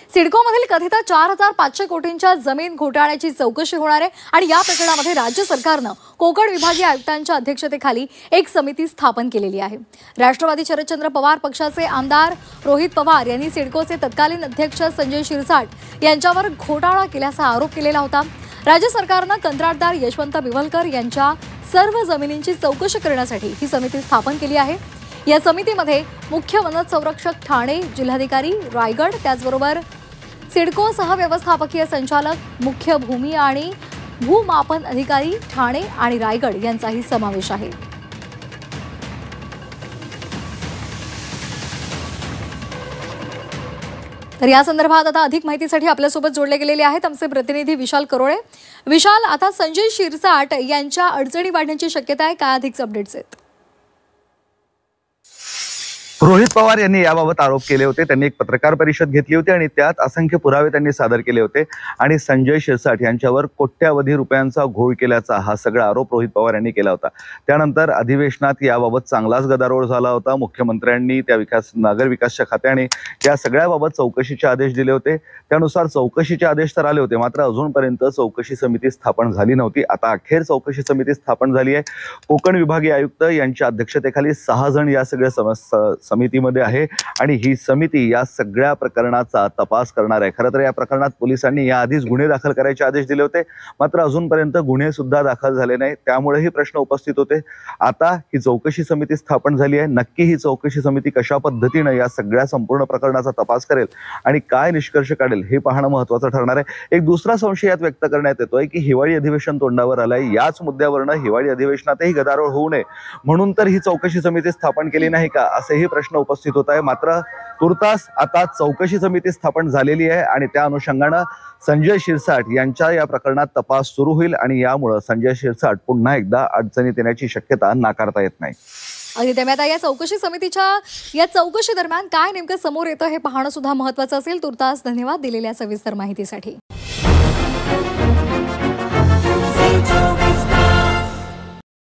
सिडकोमधील कथित 4500 कोटींच्या जमीन घोटाळ्याची चौकशी होणार आहे आणि या प्रकरणामध्ये राज्य सरकारनं कोकण विभागीय आयुक्तांच्या अध्यक्षतेखाली एक समिती स्थापन केलेली आहे। राष्ट्रवादी शरदचंद्र पवार पक्षाचे आमदार रोहित पवार यांनी सिडकोचे तत्कालीन अध्यक्ष संजय शिरसाट यांच्यावर घोटाळा केल्याचा आरोप केलेला होता। राज्य सरकारनं कंत्राटदार यशवंत बिवलकर यांच्या सर्व जमिनींची चौकशी करण्यासाठी ही समिती स्थापन केली आहे। या समितीमध्ये मुख्य वन संरक्षक ठाणे, जिल्हाधिकारी रायगड, त्याचबरोबर सिडको सहव्यवस्थापकीय संचालक, मुख्य भूमी आणि भूमापन अधिकारी ठाणे आणि रायगड यांचाही समावेश आहे। तर या संदर्भात आता अधिक माहितीसाठी आपल्यासोबत जोडले गेलेले आहेत आमचे प्रतिनिधी विशाल करोळे। विशाल, आता संजय शिरसाट यांच्या अडचणी वाढण्याची शक्यता आहे, काय अधिक अपडेट्स आहेत? रोहित पवार यांनी याबाबत आरोप केले होते। त्यांनी एक पत्रकार परिषद घेतली होती आणि त्यात असंख्य पुरावे त्यांनी सादर केले होते आणि संजय शिरसाट यांच्यावर कोट्यावधी रुपयांचा घोळ केल्याचा हा सगळा आरोप रोहित पवार यांनी केला होता। त्यानंतर अधिवेशनात याबाबत चांगलाच गदारोळ झाला होता। मुख्यमंत्र्यांनी त्या नगर विकासच्या खात्याने या सगळ्याबाबत चौकशीचे आदेश दिले होते। त्यानुसार चौकशीचे आदेश तर आले होते, मात्र अजूनपर्यंत चौकशी समिती स्थापन झाली नव्हती। आता अखेर चौकशी समिती स्थापन झाली आहे। कोकण विभागीय आयुक्त यांच्या अध्यक्षतेखाली 6 जण या सगळ्या समितीमध्ये आहे आणि ही समिती या सगळ्या प्रकरणाचा तपास करणार आहे। खरं तर या प्रकरणात पोलिसांनी याआधीच गुन्हे दाखल करायचे आदेश दिले होते, मात्र अजूनपर्यंत गुन्हे सुद्धा दाखल झाले नाही। त्यामुळे ही प्रश्न उपस्थित होते। आता ही चौकशी समिती स्थापन झाली आहे। नक्की ही चौकशी समिती कशा पद्धतीने या सगळ्या संपूर्ण प्रकरणाचा तपास करेल आणि काय निष्कर्ष काढेल हे पाहणं महत्त्वाचं ठरणार आहे। एक दुसरा संशय यात व्यक्त करण्यात येतोय की हिवाळी अधिवेशन तोंडावर आलंय। याच मुद्द्यावरनं हिवाळी अधिवेशनातही गदारोळ होऊ नये म्हणून तर ही चौकशी समिती स्थापन केली नाही का, असेही प्रश्न उपस्थित होत आहे। मात्र तुर्तास आता चौकशी समिती स्थापन झालेली आहे आणि त्या अनुषंगाने संजय शिरसाट यांच्या या प्रकरणात तपास सुरू होईल आणि यामुळे संजय शिरसाट पुन्हा एकदा अडचणीत येण्याची शक्यता नाकारता येत नाही। अगदी त्यामुळे या चौकशी समितीच्या या चौकशी दरम्यान काय नेमकं समोर येतं हे पाहणं सुद्धा महत्त्वाचं असेल। तुर्तास धन्यवाद दिलेल्या सविस्तर माहितीसाठी।